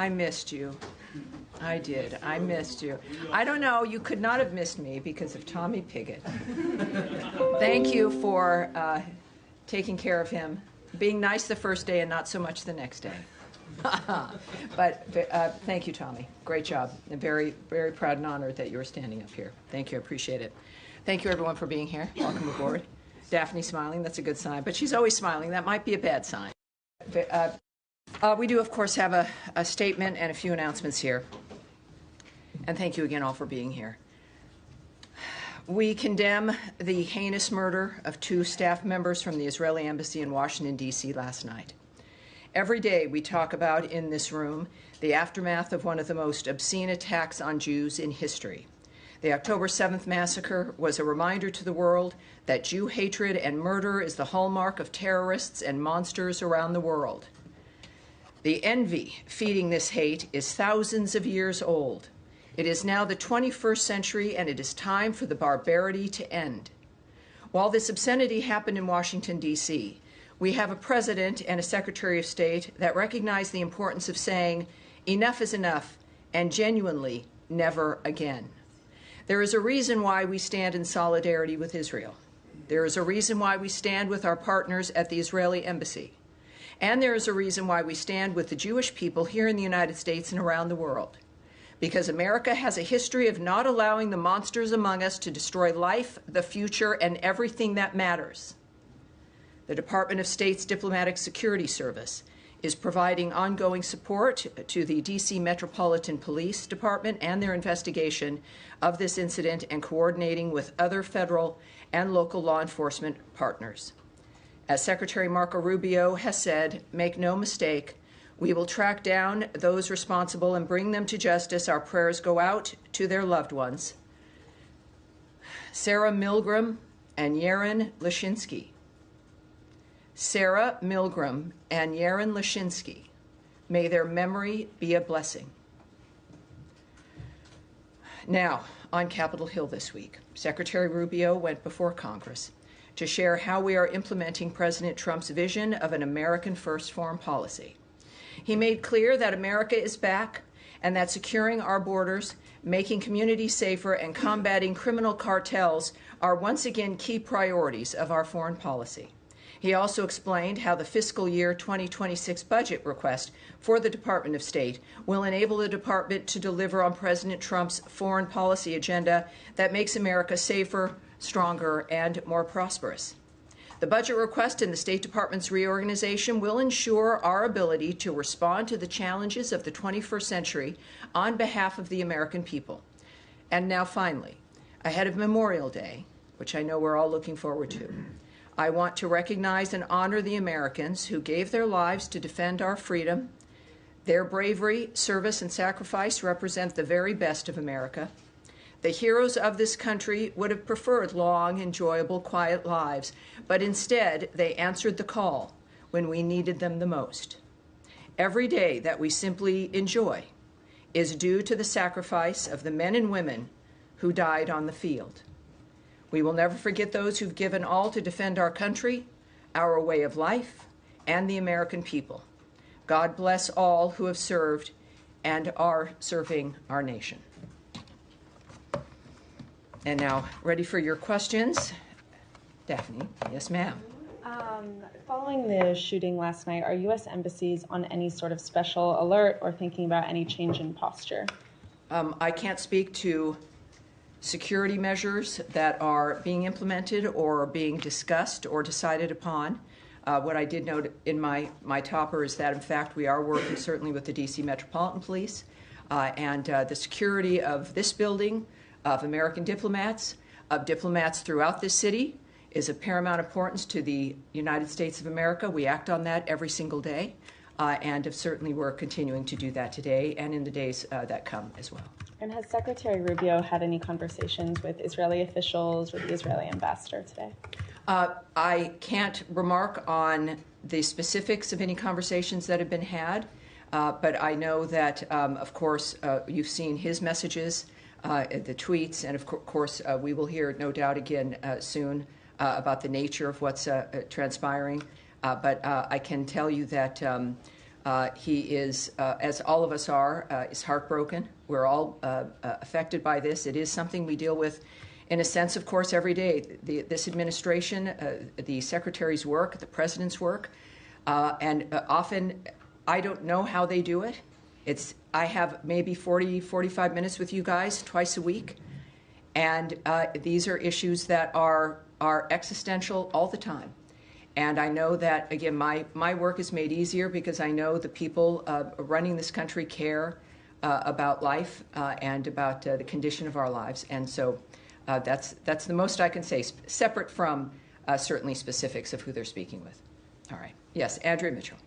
I missed you. I did. I missed you. I don't know. You could not have missed me because of Tommy Pigott. Thank you for taking care of him, being nice the first day and not so much the next day. But thank you, Tommy. Great job. I'm very, very proud and honored that you're standing up here. Thank you. I appreciate it. Thank you, everyone, for being here. Welcome aboard. Daphne smiling. That's a good sign. But she's always smiling. That might be a bad sign. We do, of course, have a statement and a few announcements here. And thank you again all for being here. We condemn the heinous murder of 2 staff members from the Israeli embassy in Washington, D.C. last night. Every day we talk about in this room the aftermath of one of the most obscene attacks on Jews in history. The October 7th massacre was a reminder to the world that Jew hatred and murder is the hallmark of terrorists and monsters around the world. The envy feeding this hate is thousands of years old. It is now the 21st century, and it is time for the barbarity to end. While this obscenity happened in Washington, D.C., we have a president and a secretary of state that recognize the importance of saying, enough is enough, and genuinely, never again. There is a reason why we stand in solidarity with Israel. There is a reason why we stand with our partners at the Israeli embassy. And there is a reason why we stand with the Jewish people here in the United States and around the world. Because America has a history of not allowing the monsters among us to destroy life, the future, and everything that matters. The Department of State's Diplomatic Security Service is providing ongoing support to the D.C. Metropolitan Police Department and their investigation of this incident and coordinating with other federal and local law enforcement partners. As Secretary Marco Rubio has said, make no mistake, we will track down those responsible and bring them to justice. Our prayers go out to their loved ones. Sarah Milgram and Yaron Lashinsky. Sarah Milgram and Yaron Lashinsky, may their memory be a blessing. Now, on Capitol Hill this week, Secretary Rubio went before Congress to share how we are implementing President Trump's vision of an American first foreign policy. He made clear that America is back and that securing our borders, making communities safer, and combating criminal cartels are once again key priorities of our foreign policy. He also explained how the fiscal year 2026 budget request for the Department of State will enable the department to deliver on President Trump's foreign policy agenda that makes America safer, stronger, and more prosperous. The budget request in the State Department's reorganization will ensure our ability to respond to the challenges of the 21st century on behalf of the American people. And now finally, ahead of Memorial Day, which I know we're all looking forward to, I want to recognize and honor the Americans who gave their lives to defend our freedom. Their bravery, service, and sacrifice represent the very best of America. The heroes of this country would have preferred long, enjoyable, quiet lives, but instead they answered the call when we needed them the most. Every day that we simply enjoy is due to the sacrifice of the men and women who died on the field. We will never forget those who've given all to defend our country, our way of life, and the American people. God bless all who have served and are serving our nation. And now, ready for your questions? Daphne, yes, ma'am. Following the shooting last night, are U.S. embassies on any sort of special alert or thinking about any change in posture? I can't speak to security measures that are being implemented or being discussed or decided upon. What I did note in my topper is that, in fact, we are working certainly with the D.C. Metropolitan Police and the security of this building, of American diplomats, of diplomats throughout this city is of paramount importance to the United States of America. We act on that every single day, and certainly we're continuing to do that today and in the days that come as well. And has Secretary Rubio had any conversations with Israeli officials or the Israeli ambassador today? I can't remark on the specifics of any conversations that have been had, but I know that, of course, you've seen his messages, the tweets, and of course we will hear, no doubt, again soon about the nature of what's transpiring. But I can tell you that He is, as all of us are, is heartbroken. We're all affected by this. It is something we deal with, in a sense, of course, every day. This administration, the secretary's work, the president's work, and often I don't know how they do it. I have maybe 40, 45 minutes with you guys twice a week, and these are issues that are existential all the time. And I know that, again, my work is made easier because I know the people running this country care about life and about the condition of our lives. And so that's the most I can say, separate from certainly specifics of who they're speaking with. All right. Yes, Andrea Mitchell.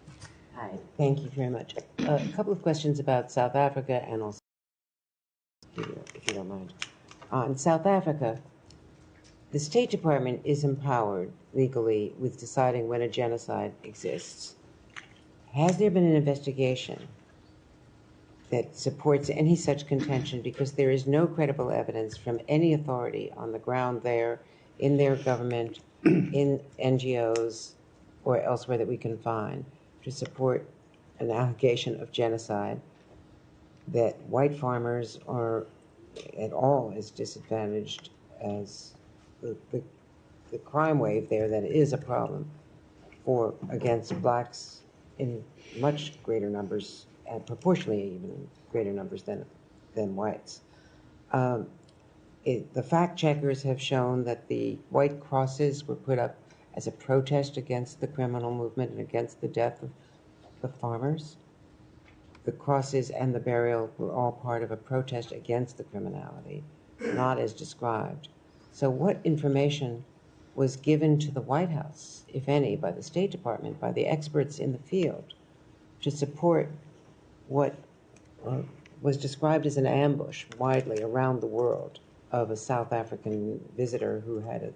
Hi, thank you very much. A couple of questions about South Africa and also, if you don't mind. In South Africa, the State Department is empowered legally with deciding when a genocide exists. Has there been an investigation that supports any such contention? Because there is no credible evidence from any authority on the ground there, in their government, in NGOs, or elsewhere that we can find to support an allegation of genocide, that white farmers are at all as disadvantaged as the crime wave there that is a problem against blacks in much greater numbers, and proportionally even in greater numbers than whites. The fact checkers have shown that the white crosses were put up as a protest against the criminal movement and against the death of the farmers. The crosses and the burial were all part of a protest against the criminality, not as described. So what information was given to the White House, if any, by the State Department, by the experts in the field, to support what was described as an ambush widely around the world of a South African visitor who had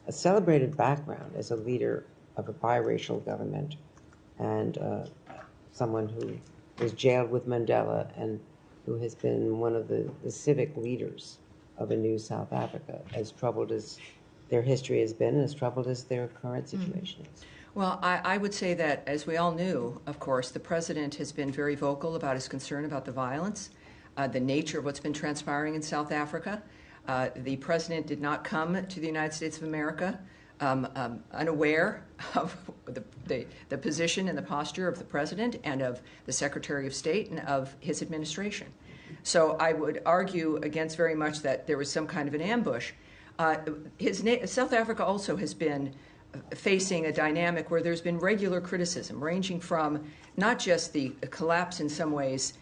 a celebrated background as a leader of a biracial government and someone who was jailed with Mandela and who has been one of the civic leaders of a new South Africa, as troubled as their history has been and as troubled as their current situation is? Well, I would say that, as we all knew, of course, the president has been very vocal about his concern about the violence, the nature of what's been transpiring in South Africa. The president did not come to the United States of America unaware of the position and the posture of the president and of the Secretary of State and of his administration. So I would argue against very much that there was some kind of an ambush. South Africa also has been facing a dynamic where there's been regular criticism, ranging from not just the collapse in some ways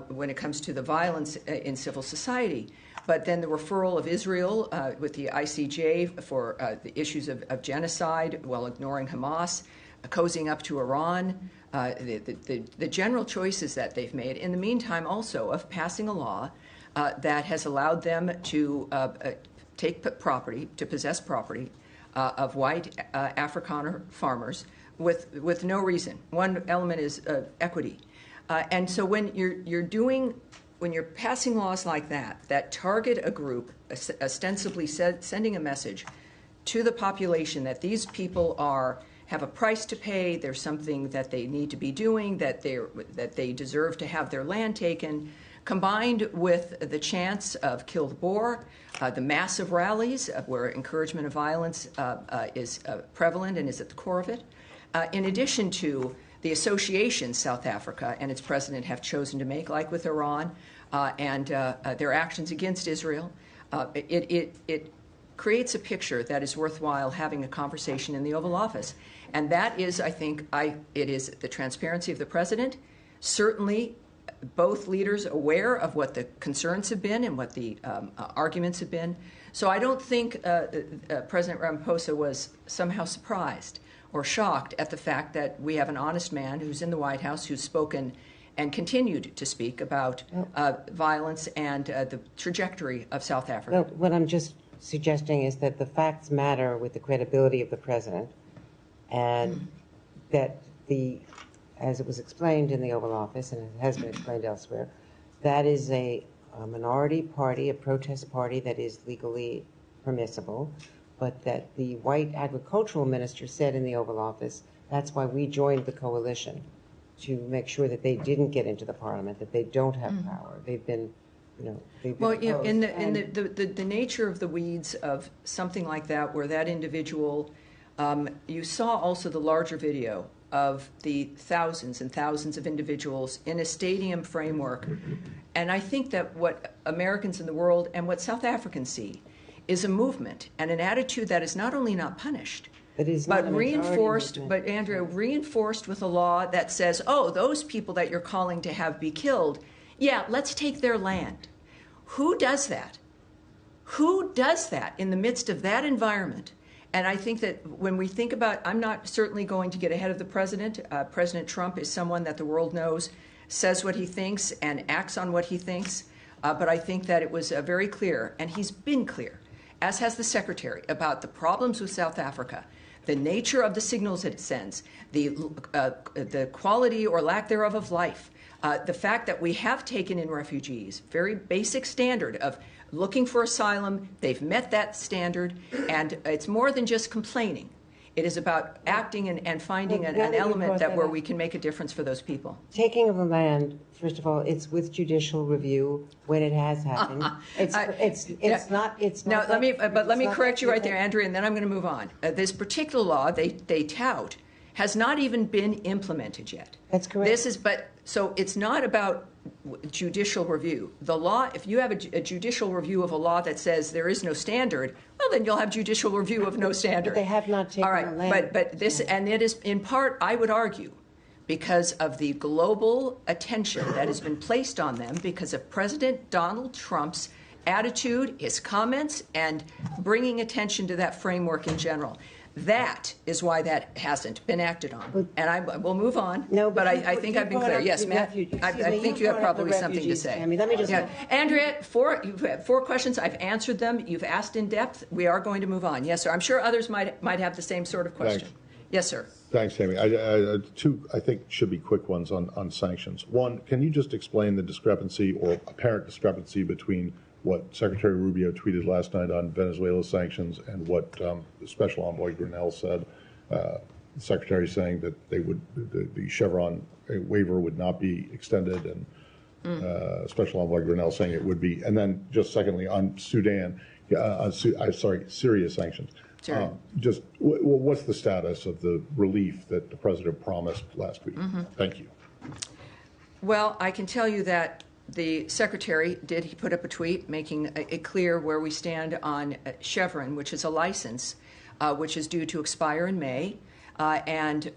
when it comes to the violence in civil society, but then the referral of Israel with the ICJ for the issues of genocide while ignoring Hamas, cozying up to Iran, the general choices that they've made. In the meantime, also, of passing a law that has allowed them to take property, to possess property of white Afrikaner farmers with no reason. One element is equity. And so when you're passing laws like that target a group, ostensibly sending a message to the population that these people have a price to pay, there's something that they need to be doing, that they deserve to have their land taken, combined with the chance of kill the Boer, the massive rallies where encouragement of violence is prevalent and is at the core of it, in addition to the associations South Africa and its president have chosen to make, like with Iran and their actions against Israel. It creates a picture that is worthwhile having a conversation in the Oval Office. And that is, I think, it is the transparency of the president, certainly both leaders aware of what the concerns have been and what the arguments have been. So I don't think President Ramaphosa was somehow surprised or shocked at the fact that we have an honest man who's in the White House who's spoken and continued to speak about violence and the trajectory of South Africa. Well, what I'm just suggesting is that the facts matter with the credibility of the president, and that as it was explained in the Oval Office, and it has been explained elsewhere, that is a minority party, a protest party that is legally permissible, but that the white agricultural minister said in the Oval Office, that's why we joined the coalition, to make sure that they didn't get into the parliament, that they don't have power. They've been, they've been Well, in opposed. the nature of the weeds of something like that, where that individual, you saw also the larger video of the thousands and thousands of individuals in a stadium framework. And I think that what Americans in the world and what South Africans see is a movement and an attitude that is not only not punished, That is not but a majority reinforced, movement. but Andrea, reinforced with a law that says, oh, those people that you're calling to have be killed, yeah, let's take their land. Who does that? Who does that in the midst of that environment? And I think that when we think about, I'm not certainly going to get ahead of the president. President Trump is someone that the world knows, says what he thinks and acts on what he thinks. But I think that it was very clear, and he's been clear, as has the secretary, about the problems with South Africa, the nature of the signals it sends, the quality or lack thereof of life, the fact that we have taken in refugees, very basic standard of looking for asylum. They've met that standard, and it's more than just complaining. It is about acting and finding Well, an now that you element brought that that where up. we can make a difference for those people. Taking of the land, first of all, it's with judicial review when it has happened. It's not. Now, let me not correct you right there, that- Andrea, and then I'm going to move on. This particular law they tout has not even been implemented yet. That's correct. So it's not about judicial review. The law, if you have a judicial review of a law that says there is no standard, well, then you'll have judicial review of no standard. But they have not taken All right, the land. but this, and it is in part, I would argue, because of the global attention that has been placed on them because of President Donald Trump's attitude, his comments, and bringing attention to that framework in general. That is why that hasn't been acted on. And we'll move on. No, but but I think I've been clear. Yes, Matt, I think you have probably something to say. Let me just. Yeah. Andrea, you've had 4 questions. I've answered them. You've asked in depth. We are going to move on. Yes, sir. I'm sure others might have the same sort of question. Thanks. Yes, sir. Thanks, Tammy. Two, I think, should be quick ones on sanctions. One, can you just explain the discrepancy or apparent discrepancy between what Secretary Rubio tweeted last night on Venezuela sanctions and what the Special Envoy Grenell said? The Secretary saying that the Chevron waiver would not be extended, and Special Envoy Grenell saying it would be. And then just secondly, on Syria sanctions. Sure. What's the status of the relief that the president promised last week? Thank you. Well, I can tell you that the secretary he put up a tweet making it clear where we stand on Chevron, which is a license which is due to expire in May. And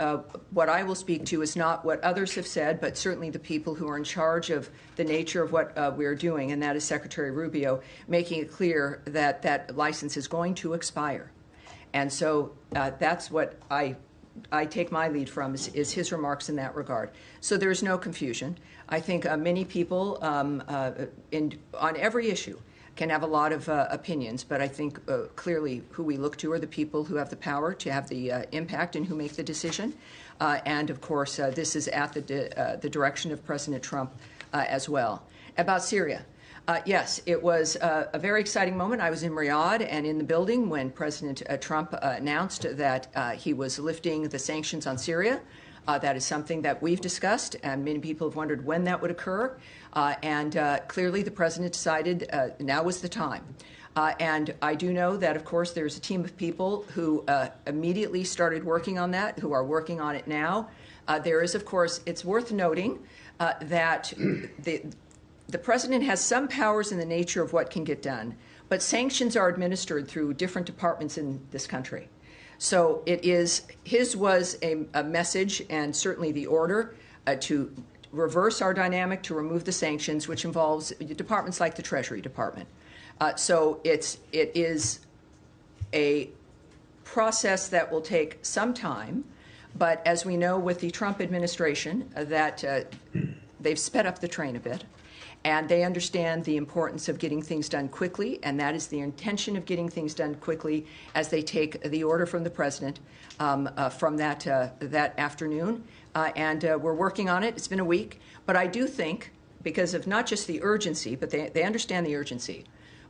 what I will speak to is not what others have said, but certainly the people who are in charge of the nature of what we're doing, and that is Secretary Rubio, making it clear that that license is going to expire. And so that's what I take my lead from is his remarks in that regard. So there's no confusion. I think many people on every issue can have a lot of opinions, but I think clearly who we look to are the people who have the power to have the impact and who make the decision. And of course, this is at the direction of President Trump as well. About Syria. Yes, it was a very exciting moment. I was in Riyadh and in the building when President Trump announced that he was lifting the sanctions on Syria. That is something that we've discussed, and many people have wondered when that would occur. And clearly the president decided now was the time. And I do know that, of course, there's a team of people who immediately started working on that, who are working on it now. There is, of course, it's worth noting that the president has some powers in the nature of what can get done, but sanctions are administered through different departments in this country. So his was a message, and certainly the order to reverse our dynamic, to remove the sanctions, which involves departments like the Treasury Department. So it is a process that will take some time, but as we know with the Trump administration, that they've sped up the train a bit. And they understand the importance of getting things done quickly, and that is the intention of getting things done quickly as they take the order from the president from that afternoon. And we're working on it. It's been a week. But I do think, because of not just the urgency, but they understand the urgency,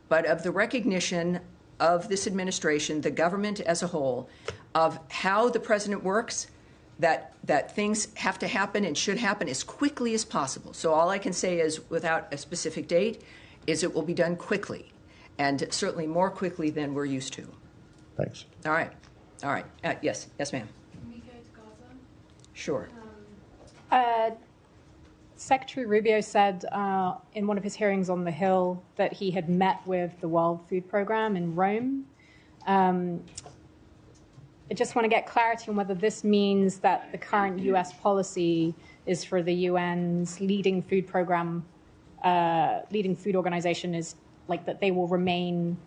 but of the recognition of this administration, the government as a whole, of how the president works, that things have to happen and should happen as quickly as possible. So all I can say is, without a specific date, is it will be done quickly, and certainly more quickly than we're used to. Thanks. All right. Yes, ma'am. Can we go to Gaza? Sure. Secretary Rubio said in one of his hearings on the Hill that he had met with the World Food Programme in Rome. I just want to get clarity on whether this means that the current U.S. policy is for the UN's leading food organization is like that they will remain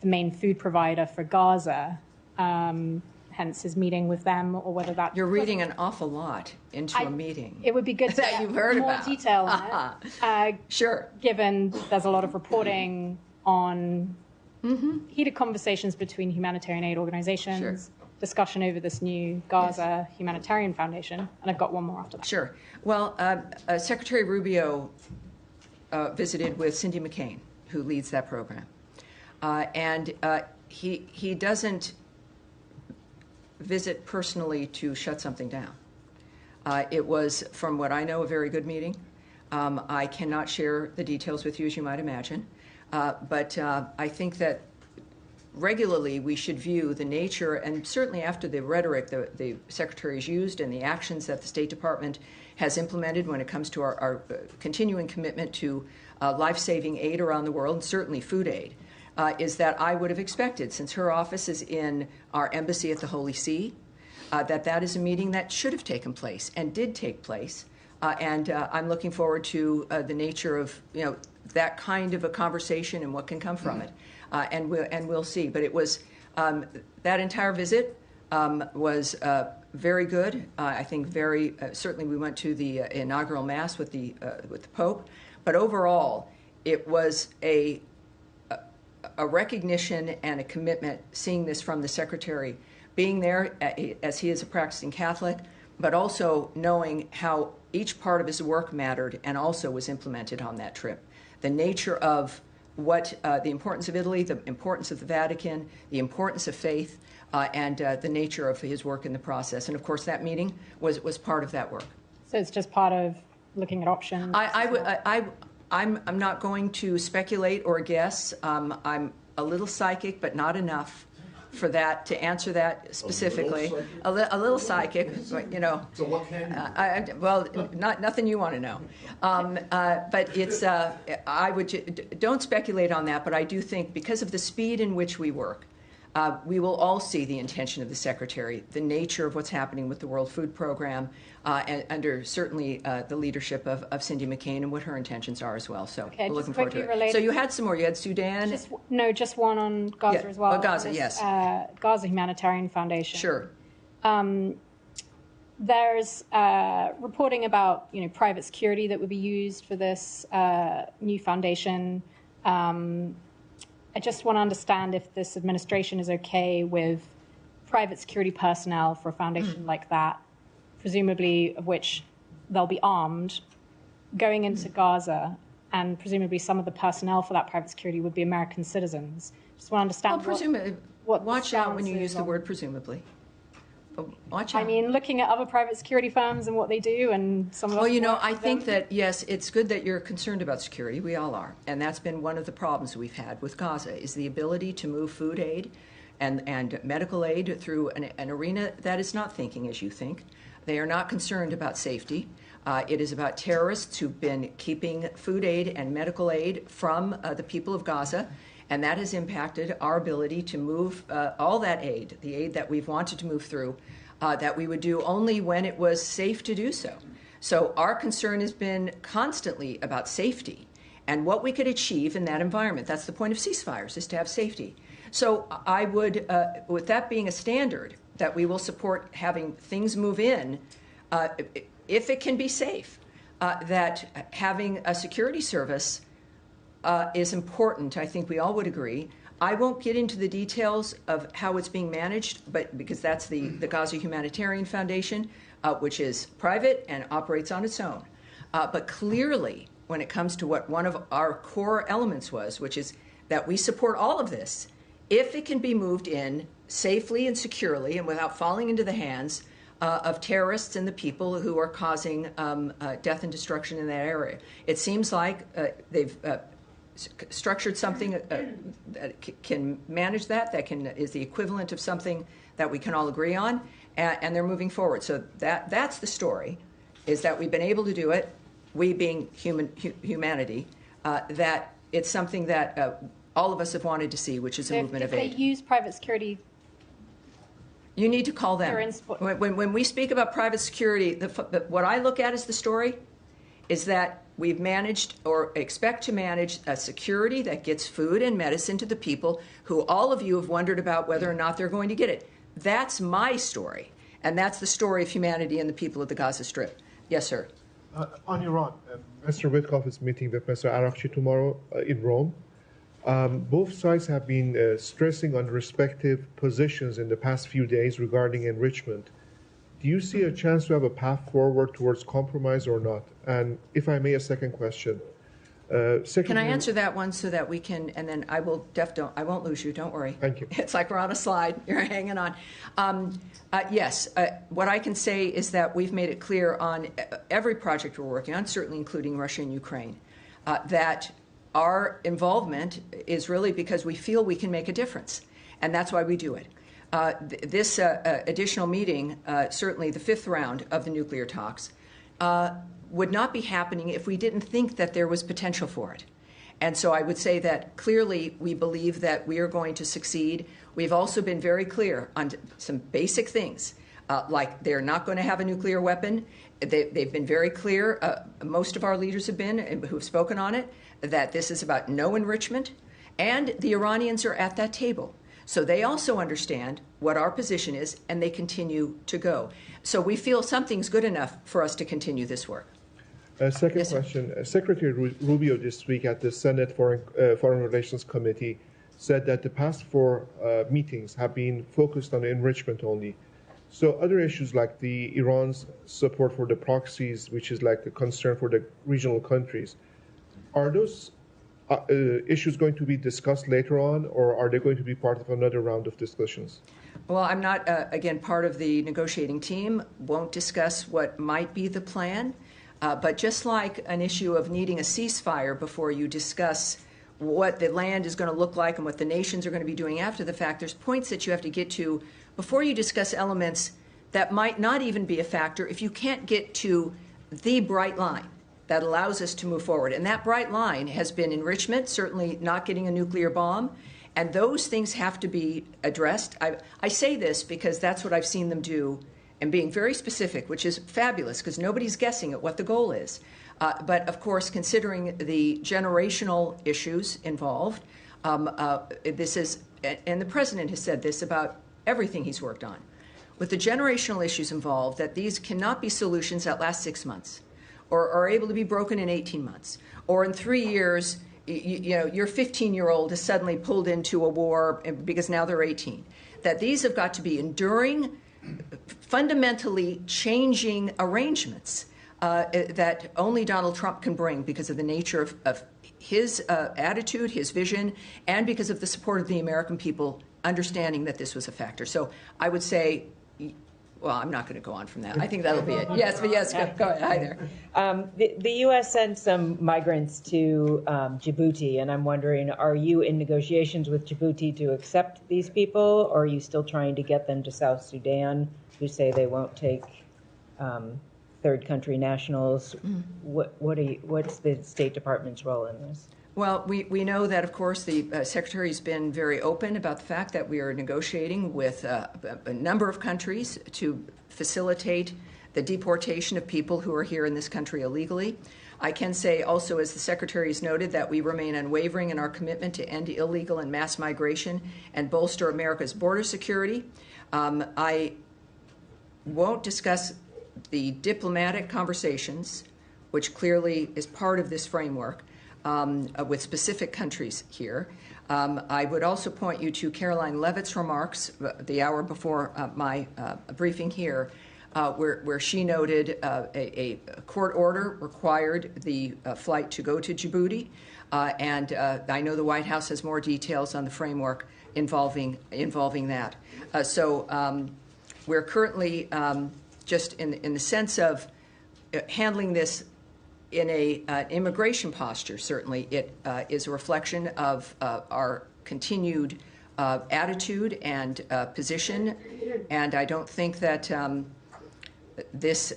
the main food provider for Gaza, hence his meeting with them, or whether that... You're reading an awful lot into a meeting. It would be good to that get you've heard more about. detail on it. Sure. Given there's a lot of reporting on heated conversations between humanitarian aid organizations, Sure. discussion over this new Gaza Humanitarian Foundation, and I've got one more after that. Sure. Well, Secretary Rubio visited with Cindy McCain, who leads that program. And he doesn't visit personally to shut something down. It was, from what I know, a very good meeting. I cannot share the details with you, as you might imagine. But I think that regularly we should view the nature, and certainly after the rhetoric the Secretary has used and the actions that the State Department has implemented when it comes to our continuing commitment to life-saving aid around the world, and certainly food aid, is that I would have expected, since her office is in our embassy at the Holy See, that is a meeting that should have taken place and did take place. And I'm looking forward to the nature of that kind of a conversation and what can come from it. And we'll see. But it was that entire visit was very good. I think very certainly we went to the inaugural mass with the Pope. But overall, it was a recognition and a commitment, seeing this from the Secretary, being there as he is a practicing Catholic, but also knowing how each part of his work mattered and also was implemented on that trip. The nature of what the importance of Italy, the importance of the Vatican, the importance of faith, and the nature of his work in the process. And of course, that meeting was part of that work. So it's just part of looking at options. I'm not going to speculate or guess. I'm a little psychic, but not enough for that to answer that specifically. A little psychic, you know. So what can you? Well, nothing you want to know. But it's I would don't speculate on that. But I do think because of the speed in which we work, we will all see the intention of the Secretary, the nature of what's happening with the World Food Program, and under certainly the leadership of Cindy McCain and what her intentions are as well. So Okay, we're just looking forward to quickly it. related- So you had some more. You had Sudan. Just one on Gaza Yeah, as well. well, Gaza, This, yes. Gaza Humanitarian Foundation. Sure. There's reporting about private security that would be used for this new foundation. I just want to understand if this administration is okay with private security personnel for a foundation like that, presumably of which they'll be armed, going into Gaza, and presumably some of the personnel for that private security would be American citizens. Just want to understand. Well, presumably, what the watch out when you stance use is the on- word presumably. Watch out. I mean, looking at other private security firms and what they do, and some of Well, us you know, work I with think them. that, yes, it's good that you're concerned about security. We all are. And that's been one of the problems we've had with Gaza, is the ability to move food aid and medical aid through an arena that is not thinking as you think. They are not concerned about safety. It is about terrorists who've been keeping food aid and medical aid from the people of Gaza, and that has impacted our ability to move all that aid, the aid that we've wanted to move through, that we would do only when it was safe to do so. So our concern has been constantly about safety and what we could achieve in that environment. That's the point of ceasefires, is to have safety. So I would, with that being a standard, that we will support having things move in if it can be safe, that having a security service is important. I think we all would agree. I won't get into the details of how it's being managed, but because that's the Gaza Humanitarian Foundation, which is private and operates on its own. But clearly, when it comes to what one of our core elements was, which is that we support all of this, if it can be moved in safely and securely and without falling into the hands of terrorists and the people who are causing death and destruction in that area. It seems like they've structured something that can manage that is the equivalent of something that we can all agree on, and they're moving forward. So that's the story, is that we've been able to do it, we being humanity, that it's something that all of us have wanted to see, which is a movement of aid. If they use private security, you need to call them. When we speak about private security, what I look at as the story is that we've managed or expect to manage a security that gets food and medicine to the people who all of you have wondered about whether or not they're going to get it. That's my story, and that's the story of humanity and the people of the Gaza Strip. Yes, sir. On Iran, Mr. Witkoff is meeting with Mr. Arakchi tomorrow in Rome. Both sides have been stressing on respective positions in the past few days regarding enrichment. Do you see a chance to have a path forward towards compromise or not? And if I may, a second question. Can I answer that one so that we can, and then I won't lose you, don't worry. Thank you. It's like we're on a slide, you're hanging on. Yes, what I can say is that we've made it clear on every project we're working on, certainly including Russia and Ukraine, that our involvement is really because we feel we can make a difference, and that's why we do it. This additional meeting, certainly the fifth round of the nuclear talks, would not be happening if we didn't think that there was potential for it. And so I would say that clearly we believe that we are going to succeed. We've also been very clear on some basic things, like they're not going to have a nuclear weapon. They've been very clear, most of our leaders have been, who've spoken on it, that this is about no enrichment, and the Iranians are at that table. So they also understand what our position is, and they continue to go. So we feel something's good enough for us to continue this work. Second Yes, sir. question. Secretary Rubio this week at the Senate Foreign Relations Committee said that the past four meetings have been focused on enrichment only. So other issues like the Iran's support for the proxies, which is like a concern for the regional countries, are those issues going to be discussed later on, or are they going to be part of another round of discussions? Well, I'm not, again, part of the negotiating team, won't discuss what might be the plan. But just like an issue of needing a ceasefire before you discuss what the land is going to look like and what the nations are going to be doing after the fact, there's points that you have to get to before you discuss elements that might not even be a factor if you can't get to the bright line that allows us to move forward. And that bright line has been enrichment, certainly not getting a nuclear bomb, and those things have to be addressed. I say this because that's what I've seen them do, and being very specific, which is fabulous because nobody's guessing at what the goal is. But of course, considering the generational issues involved, this is, and the president has said this about everything he's worked on, with the generational issues involved, that these cannot be solutions that last 6 months or are able to be broken in 18 months, or in 3 years, your 15-year-old is suddenly pulled into a war because now they're 18. That these have got to be enduring, fundamentally changing arrangements that only Donald Trump can bring because of the nature of his attitude, his vision, and because of the support of the American people understanding that this was a factor. So I would say, well, I'm not going to go on from that. I think that'll be it. Yes, but yes, go ahead. Hi there. The U.S. sent some migrants to Djibouti, and I'm wondering, are you in negotiations with Djibouti to accept these people, or are you still trying to get them to South Sudan, who say they won't take third country nationals? What's the State Department's role in this? Well, we know that, of course, the Secretary has been very open about the fact that we are negotiating with a number of countries to facilitate the deportation of people who are here in this country illegally. I can say also, as the Secretary has noted, that we remain unwavering in our commitment to end illegal and mass migration and bolster America's border security. I won't discuss the diplomatic conversations, which clearly is part of this framework, with specific countries here. I would also point you to Caroline Leavitt's remarks the hour before my briefing here, where she noted a court order required the flight to go to Djibouti, and I know the White House has more details on the framework involving that. So we're currently just in the sense of handling this in a immigration posture. Certainly, it is a reflection of our continued attitude and position, and I don't think that this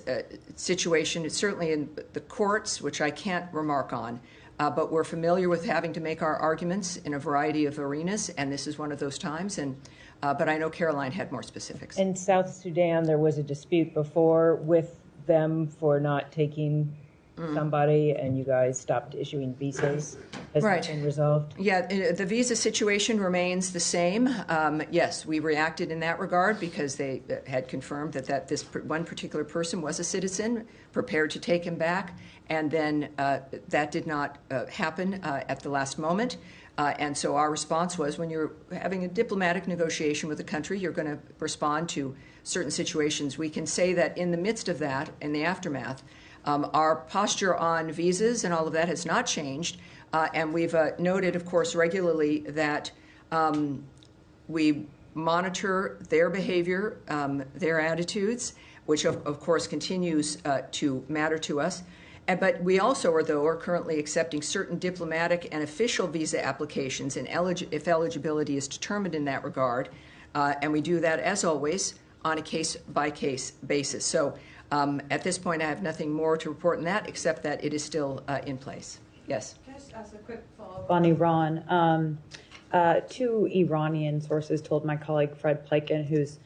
situation is certainly in the courts, which I can't remark on, but we're familiar with having to make our arguments in a variety of arenas, and this is one of those times. And but I know Caroline had more specifics. In South Sudan, there was a dispute before with them for not taking somebody, and you guys stopped issuing visas. Has Right. that been resolved? Yeah, the visa situation remains the same. Yes, we reacted in that regard because they had confirmed that this one particular person was a citizen, prepared to take him back, and then that did not happen at the last moment. And so our response was, when you're having a diplomatic negotiation with a country, you're going to respond to certain situations. We can say that in the midst of that, in the aftermath, our posture on visas and all of that has not changed. And we've noted, of course, regularly that we monitor their behavior, their attitudes, which, of course, continues to matter to us. But we also are currently accepting certain diplomatic and official visa applications, and if eligibility is determined in that regard. And we do that, as always, on a case-by-case basis. So at this point, I have nothing more to report on that, except that it is still in place. Yes? Can I just ask a quick follow-up? On Iran, two Iranian sources told my colleague Fred Pleiken, who's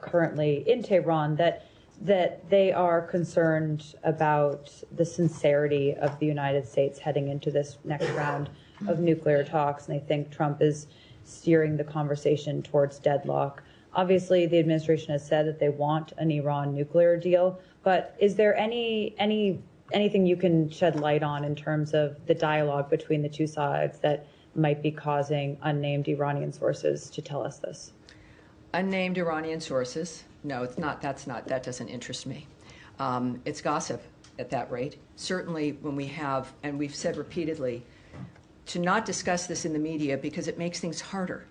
currently in Tehran, that they are concerned about the sincerity of the United States heading into this next round of nuclear talks, and they think Trump is steering the conversation towards deadlock. Obviously, the administration has said that they want an Iran nuclear deal, but is there anything you can shed light on in terms of the dialogue between the two sides that might be causing unnamed Iranian sources to tell us this? Unnamed Iranian sources? No, it's not. That doesn't interest me. It's gossip at that rate. Certainly when we have, and we've said repeatedly, to not discuss this in the media because it makes things harder.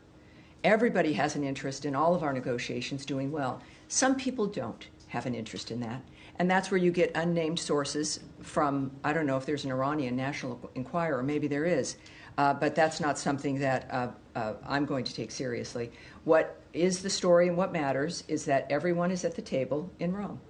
Everybody has an interest in all of our negotiations doing well. Some people don't have an interest in that. And that's where you get unnamed sources from, I don't know if there's an Iranian National Enquirer, maybe there is, but that's not something that I'm going to take seriously. What is the story and what matters is that everyone is at the table in Rome.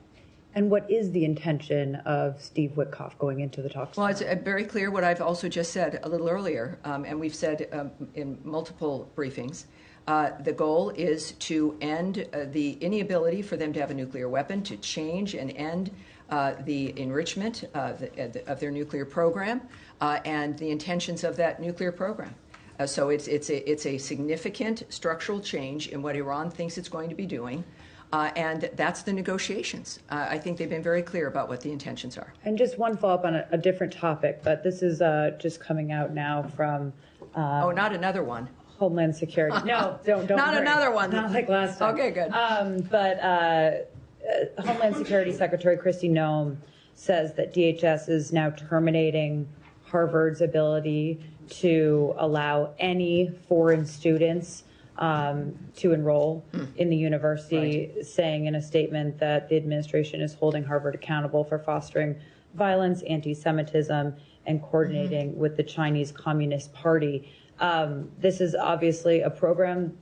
And what is the intention of Steve Witkoff going into the talks? Well, it's very clear what I've also just said a little earlier, and we've said in multiple briefings. The goal is to end the inability for them to have a nuclear weapon, to change and end the enrichment of their nuclear program and the intentions of that nuclear program. So it's a significant structural change in what Iran thinks it's going to be doing. And that's the negotiations. I think they've been very clear about what the intentions are. And just one follow-up on a different topic, but this is just coming out now from... oh, not another one. Homeland Security. No, don't Not worry. another one. Not like last time. Okay, good. But Homeland Security Secretary Kristi Noem says that DHS is now terminating Harvard's ability to allow any foreign students to enroll in the university, right, saying in a statement that the administration is holding Harvard accountable for fostering violence, anti-Semitism, and coordinating with the Chinese Communist Party. This is obviously a program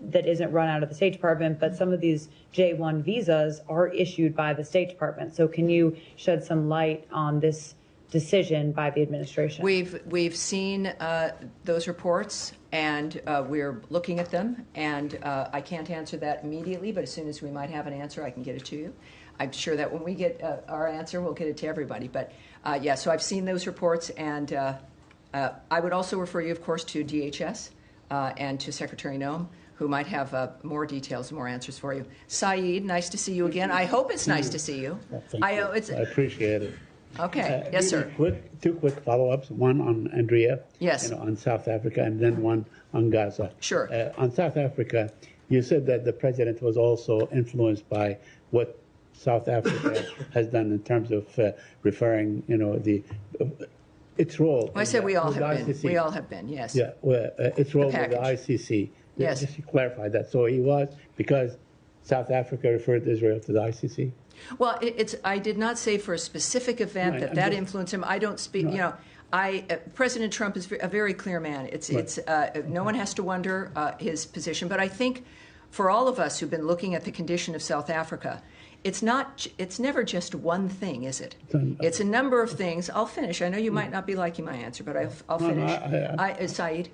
that isn't run out of the State Department, but some of these J-1 visas are issued by the State Department. So can you shed some light on this decision by the administration? We've seen those reports, and we're looking at them, and I can't answer that immediately, but as soon as we might have an answer, I can get it to you. I'm sure that when we get our answer, we'll get it to everybody. But yeah, so I've seen those reports, and I would also refer you, of course, to DHS and to Secretary Noem, who might have more details and more answers for you. Saeed, nice to see you again. I hope it's nice to see you. I appreciate it. Okay. Yes, sir. Two quick follow-ups. One on Andrea. Yes. On South Africa, and then one on Gaza. Sure. On South Africa, you said that the president was also influenced by what South Africa has done in terms of referring, its role. Well, I said we all have been. We all have been. Yes. Yeah. Well, its role with the ICC. Yes. Just to clarify that. So he was, because South Africa referred Israel to the ICC? Well, I did not say for a specific event Right, that I'm just- influenced him. I don't speak, President Trump is a very clear man. No one has to wonder his position. But I think for all of us who've been looking at the condition of South Africa, it's never just one thing, is it? It's a number of things. I'll finish. I know you might not be liking my answer, but I'll finish. Saeed,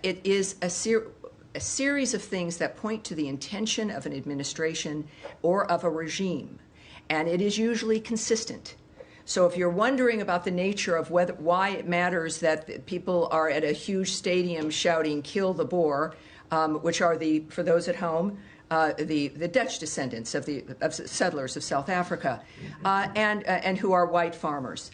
it is a series of things that point to the intention of an administration or of a regime, and it is usually consistent. So if you're wondering about the nature of why it matters that people are at a huge stadium shouting "Kill the Boer," which are for those at home, the Dutch descendants of settlers of South Africa, and who are white farmers,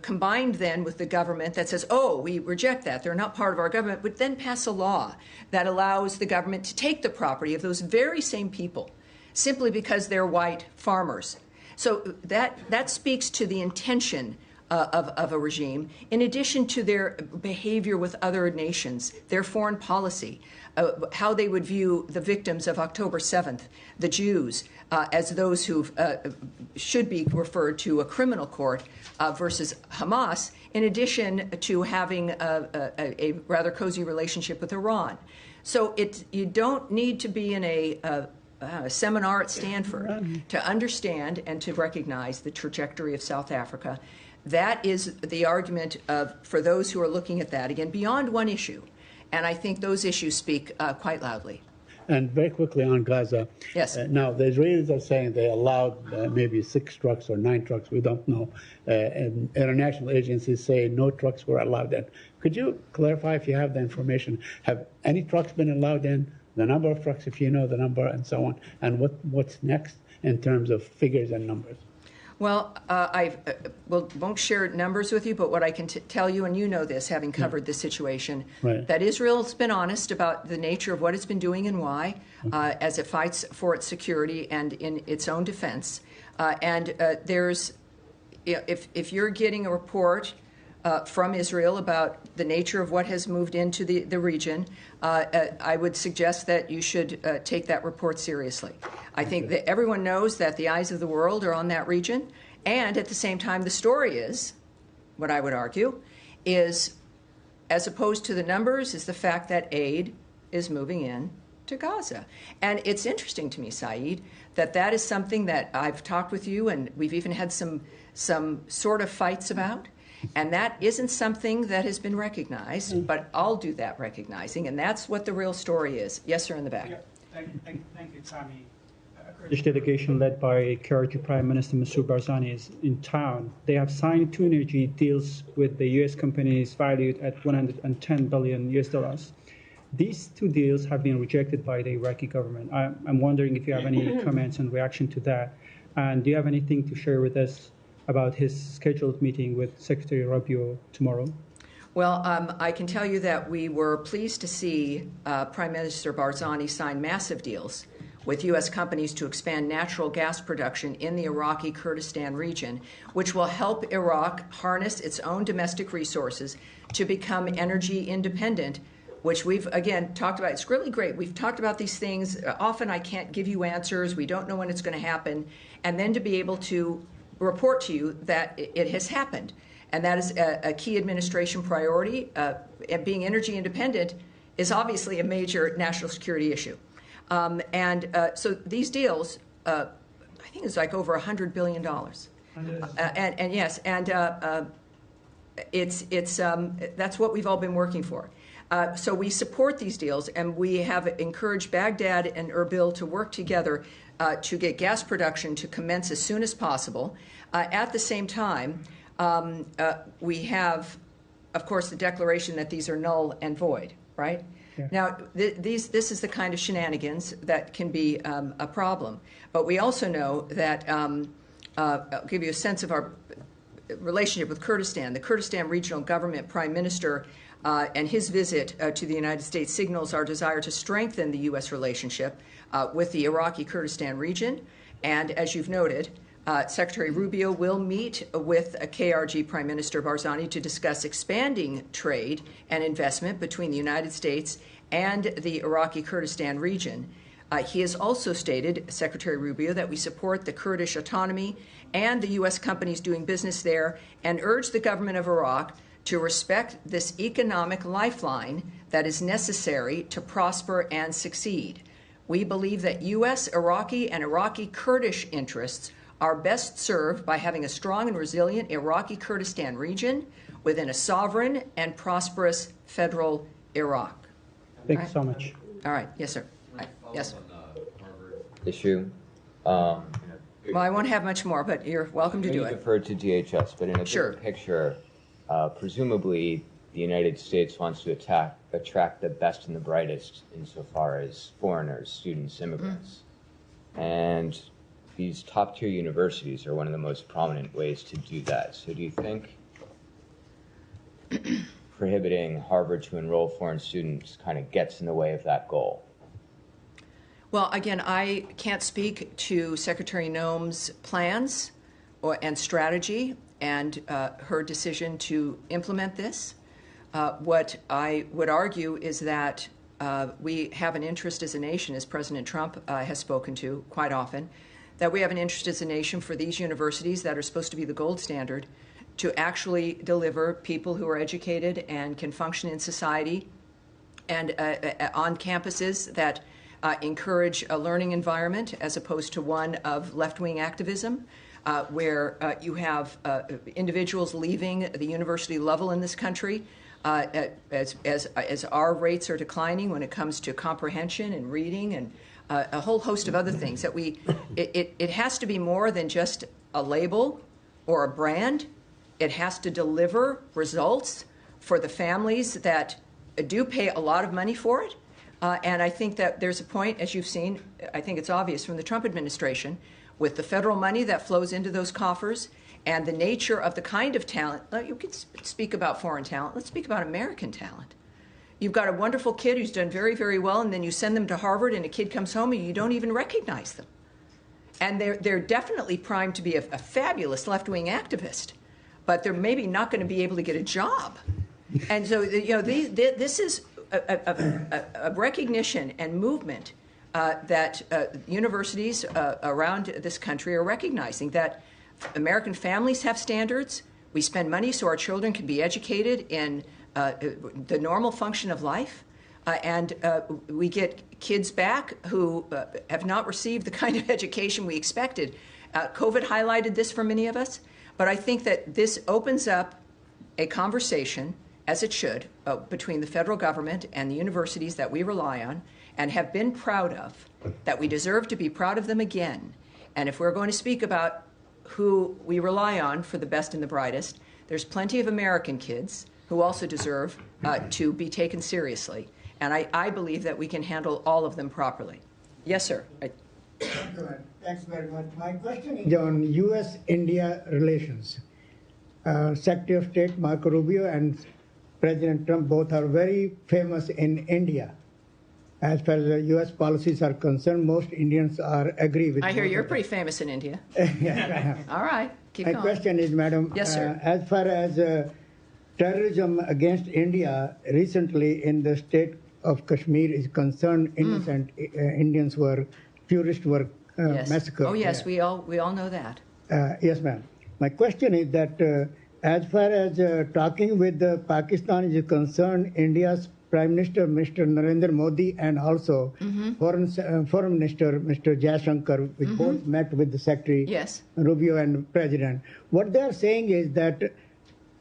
combined then with the government that says, "Oh, we reject that; they're not part of our government," would then pass a law that allows the government to take the property of those very same people, simply because they're white farmers. So that speaks to the intention of a regime, in addition to their behavior with other nations, their foreign policy, how they would view the victims of October 7th, the Jews, as those who should be referred to a criminal court versus Hamas, in addition to having a rather cozy relationship with Iran. So you don't need to be in a seminar at Stanford to understand and to recognize the trajectory of South Africa. That is the argument for those who are looking at that, again, beyond one issue. And I think those issues speak quite loudly. And very quickly on Gaza. Yes. Now, the Israelis are saying they allowed maybe 6 trucks or 9 trucks, we don't know. And international agencies say no trucks were allowed in. Could you clarify if you have the information? Have any trucks been allowed in? The number of trucks, if you know the number, and so on, and what's next in terms of figures and numbers? Well, I won't share numbers with you, but what I can tell you, and you know this, having covered this situation, that Israel's been honest about the nature of what it's been doing and why, as it fights for its security and in its own defense. There's, if you're getting a report from Israel about the nature of what has moved into the region, I would suggest that you should take that report seriously. I think that everyone knows that the eyes of the world are on that region, and at the same time, the story is, what I would argue, is, as opposed to the numbers, is the fact that aid is moving in to Gaza. And it's interesting to me, Saeed, that is something that I've talked with you, and we've even had some sort of fights about. And that isn't something that has been recognized, but I'll do that recognizing, and that's what the real story is. Yes, sir, in the back. Yeah, thank you, Tommy. Kurdish delegation led by KRG Prime Minister Masoud Barzani is in town. They have signed 2 energy deals with the U.S. companies valued at $110 billion US. These 2 deals have been rejected by the Iraqi government. I'm wondering if you have any comments and reaction to that, and do you have anything to share with us about his scheduled meeting with Secretary Rubio tomorrow? Well, I can tell you that we were pleased to see Prime Minister Barzani sign massive deals with U.S. companies to expand natural gas production in the Iraqi Kurdistan region, which will help Iraq harness its own domestic resources to become energy independent, which we've, again, talked about. It's really great. We've talked about these things. Often I can't give you answers. We don't know when it's going to happen. And then to be able to report to you that it has happened. And that is a key administration priority. And being energy independent is obviously a major national security issue. So these deals, I think it's like over $100 billion. That's what we've all been working for. So we support these deals, and we have encouraged Baghdad and Erbil to work together to get gas production to commence as soon as possible. At the same time, we have, of course, the declaration that these are null and void, right? Yeah. Now, this is the kind of shenanigans that can be a problem. But we also know that, I'll give you a sense of our relationship with Kurdistan. The Kurdistan Regional Government Prime Minister and his visit to the United States signals our desire to strengthen the U.S. relationship with the Iraqi Kurdistan region. And as you've noted, Secretary Rubio will meet with KRG Prime Minister Barzani to discuss expanding trade and investment between the United States and the Iraqi Kurdistan region. He has also stated, Secretary Rubio, that we support the Kurdish autonomy and the U.S. companies doing business there and urge the government of Iraq to respect this economic lifeline that is necessary to prosper and succeed. We believe that U.S., Iraqi, and Iraqi Kurdish interests are best served by having a strong and resilient Iraqi Kurdistan region within a sovereign and prosperous federal Iraq. Thank you so much. All right. Yes, sir. Yes. Issue. Well, I won't have much more, but you're welcome to do You it. deferred to DHS, but in a Sure. bigger picture, presumably the United States wants to attract the best and the brightest insofar as foreigners, students, immigrants. And these top-tier universities are one of the most prominent ways to do that. So do you think prohibiting Harvard to enroll foreign students kind of gets in the way of that goal? Well, again, I can't speak to Secretary Noem's plans and strategy and her decision to implement this. What I would argue is that we have an interest as a nation, as President Trump has spoken to quite often, that we have an interest as a nation for these universities that are supposed to be the gold standard to actually deliver people who are educated and can function in society and on campuses that encourage a learning environment as opposed to one of left-wing activism, where you have individuals leaving the university level in this country as our rates are declining when it comes to comprehension and reading and a whole host of other things. That it has to be more than just a label or a brand. It has to deliver results for the families that do pay a lot of money for it. And I think that there's a point, as you've seen, I think it's obvious from the Trump administration, with the federal money that flows into those coffers and the nature of the kind of talent. You could speak about foreign talent. Let's speak about American talent. You've got a wonderful kid who's done very, very well, and then you send them to Harvard, and a kid comes home, and you don't even recognize them. And they're definitely primed to be a fabulous left-wing activist, but they're maybe not going to be able to get a job. And so, this is a recognition and movement that universities around this country are recognizing that American families have standards. We spend money so our children can be educated in the normal function of life. And we get kids back who have not received the kind of education we expected. COVID highlighted this for many of us. But I think that this opens up a conversation, as it should, between the federal government and the universities that we rely on and have been proud of, that we deserve to be proud of them again. And if we're going to speak about who we rely on for the best and the brightest, there's plenty of American kids who also deserve to be taken seriously. And I believe that we can handle all of them properly. Yes, sir. Thanks very much. My question is on U.S.-India relations. Secretary of State Marco Rubio and President Trump both are very famous in India. As far as the U.S. policies are concerned, most Indians agree with. I hear you're pretty famous in India. Yes, I am. All right, keep going. My question is, Madam, yes, sir. As far as terrorism against India, recently in the state of Kashmir is concerned, innocent Indians were, tourists were yes. massacred. Oh yes, there. we all know that. Yes, ma'am. My question is that as far as talking with Pakistan is concerned, India's Prime Minister, Mr. Narendra Modi, and also Foreign Minister, Mr. Jaishankar, we both met with the Secretary yes. Rubio and President. What they are saying is that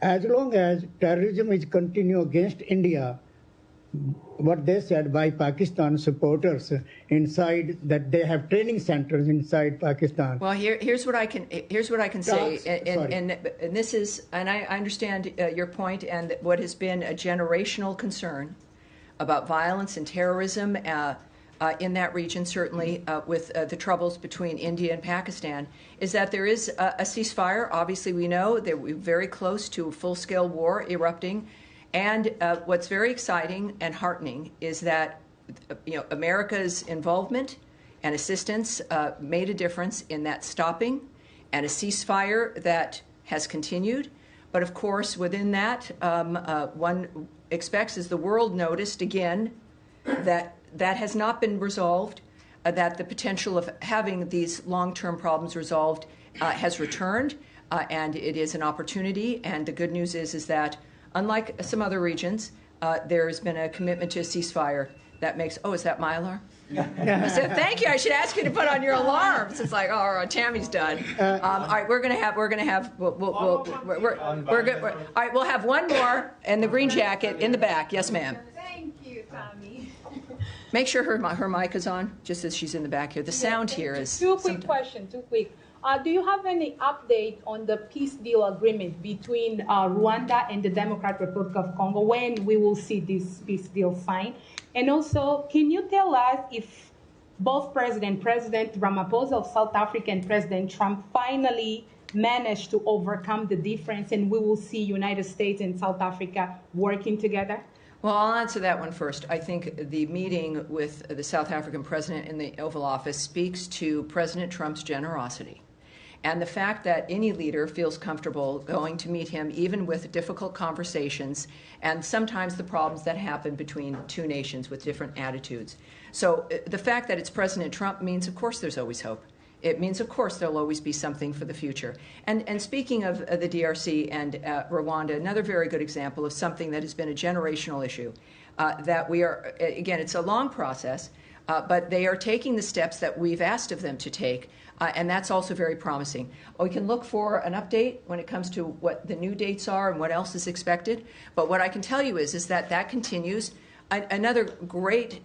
as long as terrorism is continue against India, what they said by Pakistan supporters inside, that they have training centers inside Pakistan. Well, here's what I can say, and this is, and I understand your point, and what has been a generational concern about violence and terrorism in that region, certainly with the troubles between India and Pakistan, is that there is a ceasefire. Obviously, we know that we're very close to a full-scale war erupting. And what's very exciting and heartening is that America's involvement and assistance made a difference in that stopping and a ceasefire that has continued. But of course, within that, one expects, as the world noticed again, that has not been resolved. that the potential of having these long-term problems resolved has returned, and it is an opportunity. And the good news is that, unlike some other regions, there has been a commitment to a ceasefire that makes. Oh, is that my alarm? I said, thank you. I should ask you to put on your alarms. It's like, oh, Tammy's done. All right, we're gonna have. All right, we'll have one more in the green jacket in the back. Yes, ma'am. Thank you, Tommy. Make sure her mic is on, just as she's in the back here. The sound here is. Two quick questions. Do you have any update on the peace deal agreement between Rwanda and the Democratic Republic of Congo, when we will see this peace deal signed? And also, can you tell us if both President Ramaphosa of South Africa and President Trump finally managed to overcome the difference, and we will see United States and South Africa working together? Well, I'll answer that one first. I think the meeting with the South African president in the Oval Office speaks to President Trump's generosity. And the fact that any leader feels comfortable going to meet him, even with difficult conversations, and sometimes the problems that happen between two nations with different attitudes. So the fact that it's President Trump means, of course, there's always hope. It means, of course, there'll always be something for the future. And speaking of the DRC and Rwanda, another very good example of something that has been a generational issue, that we are, again, it's a long process, but they are taking the steps that we've asked of them to take. And that's also very promising. We can look for an update when it comes to what the new dates are and what else is expected. But what I can tell you is that continues. Another great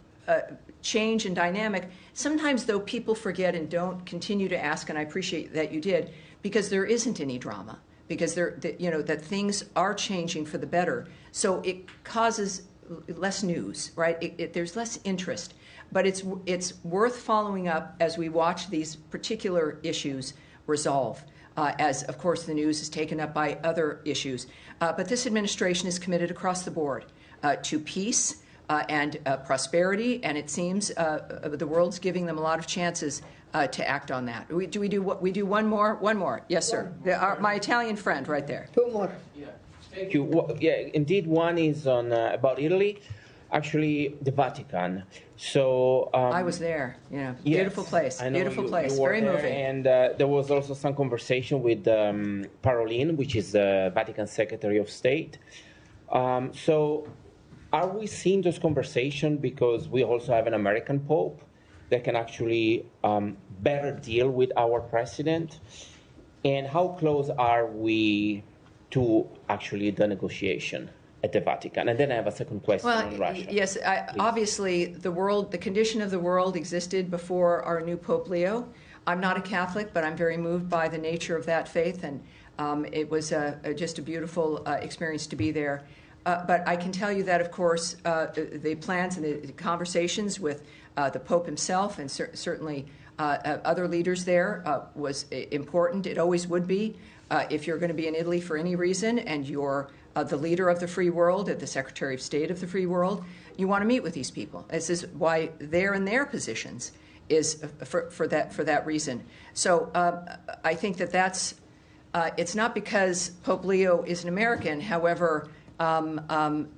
change and dynamic. Sometimes, though, people forget and don't continue to ask, and I appreciate that you did, because there isn't any drama, because that things are changing for the better. So it causes less news, right? There's less interest. But it's worth following up as we watch these particular issues resolve, as, of course, the news is taken up by other issues. But this administration is committed across the board to peace and prosperity, and it seems the world's giving them a lot of chances to act on that. We do one more? One more. Yes, sir. My Italian friend right there. Two more. Yeah, thank you. Well, yeah, indeed, one is on about Italy. Actually, the Vatican. So I was there. Beautiful place. Beautiful place. Very moving. And there was also some conversation with Parolin, which is the Vatican Secretary of State. So, are we seeing those conversations because we also have an American Pope that can actually better deal with our president? And how close are we to actually the negotiation at the Vatican? And then I have a second question on Russia. Yes, obviously the condition of the world existed before our new Pope Leo. I'm not a Catholic, but I'm very moved by the nature of that faith, and it was just a beautiful experience to be there. But I can tell you that, of course, the plans and the conversations with the Pope himself and certainly other leaders there was important. It always would be. If you're going to be in Italy for any reason and you're the leader of the free world, the Secretary of State of the free world, you want to meet with these people. This is why they're in their positions, is for that reason. So I think that's it's not because Pope Leo is an American. However,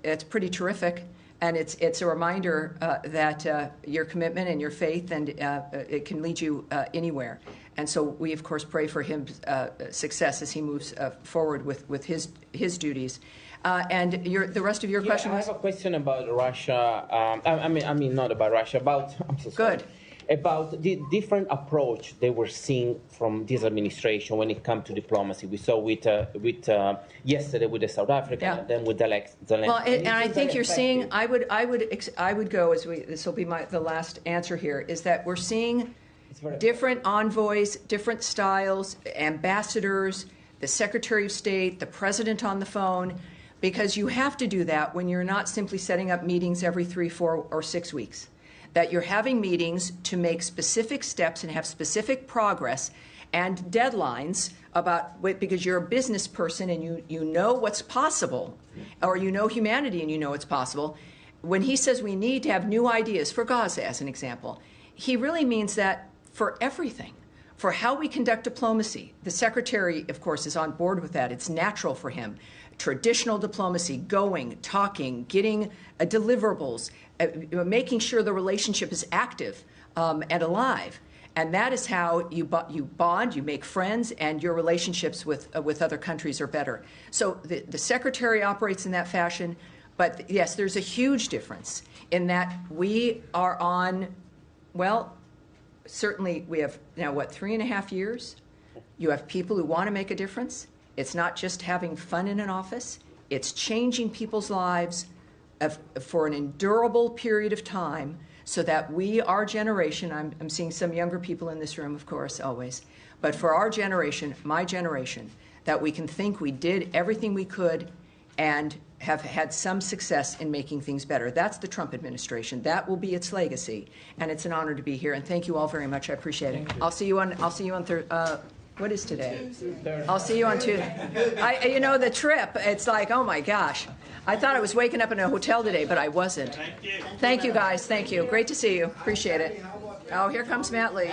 it's pretty terrific, and it's a reminder that your commitment and your faith, and it can lead you anywhere. And so we, of course, pray for his success as he moves forward with his duties. And the rest of your question was? I have a question about Russia. I mean, not about Russia. I'm so sorry. Good. About the different approach they were seeing from this administration when it comes to diplomacy. We saw with yesterday with the South Africa, and then with Zelensky. Well, and I think you're seeing. I would go as this will be the last answer here. Is that we're seeing different envoys, different styles, ambassadors, the Secretary of State, the President on the phone, because you have to do that when you're not simply setting up meetings every 3, 4, or 6 weeks. That you're having meetings to make specific steps and have specific progress and deadlines because you're a business person and you know what's possible, or you know humanity and you know it's possible. When he says we need to have new ideas for Gaza, as an example, he really means that for everything, for how we conduct diplomacy. The Secretary, of course, is on board with that. It's natural for him. Traditional diplomacy, going, talking, getting deliverables, making sure the relationship is active and alive. And that is how you bond, you make friends, and your relationships with other countries are better. So the Secretary operates in that fashion, but yes, there's a huge difference in that we are on, well, certainly we have now, 3.5 years? You have people who want to make a difference. It's not just having fun in an office. It's changing people's lives for an endurable period of time so that we, our generation, I'm seeing some younger people in this room, of course, always, but for our generation, my generation, that we can think we did everything we could and have had some success in making things better. That's the Trump administration. That will be its legacy, and it's an honor to be here. And thank you all very much. I appreciate it. I'll see you on Thursday. What is today? I'll see you on Tuesday. You know, the trip, it's like, oh my gosh. I thought I was waking up in a hotel today, but I wasn't. Thank you, guys. Thank you. Great to see you. Appreciate it. Oh, here comes Matt Lee.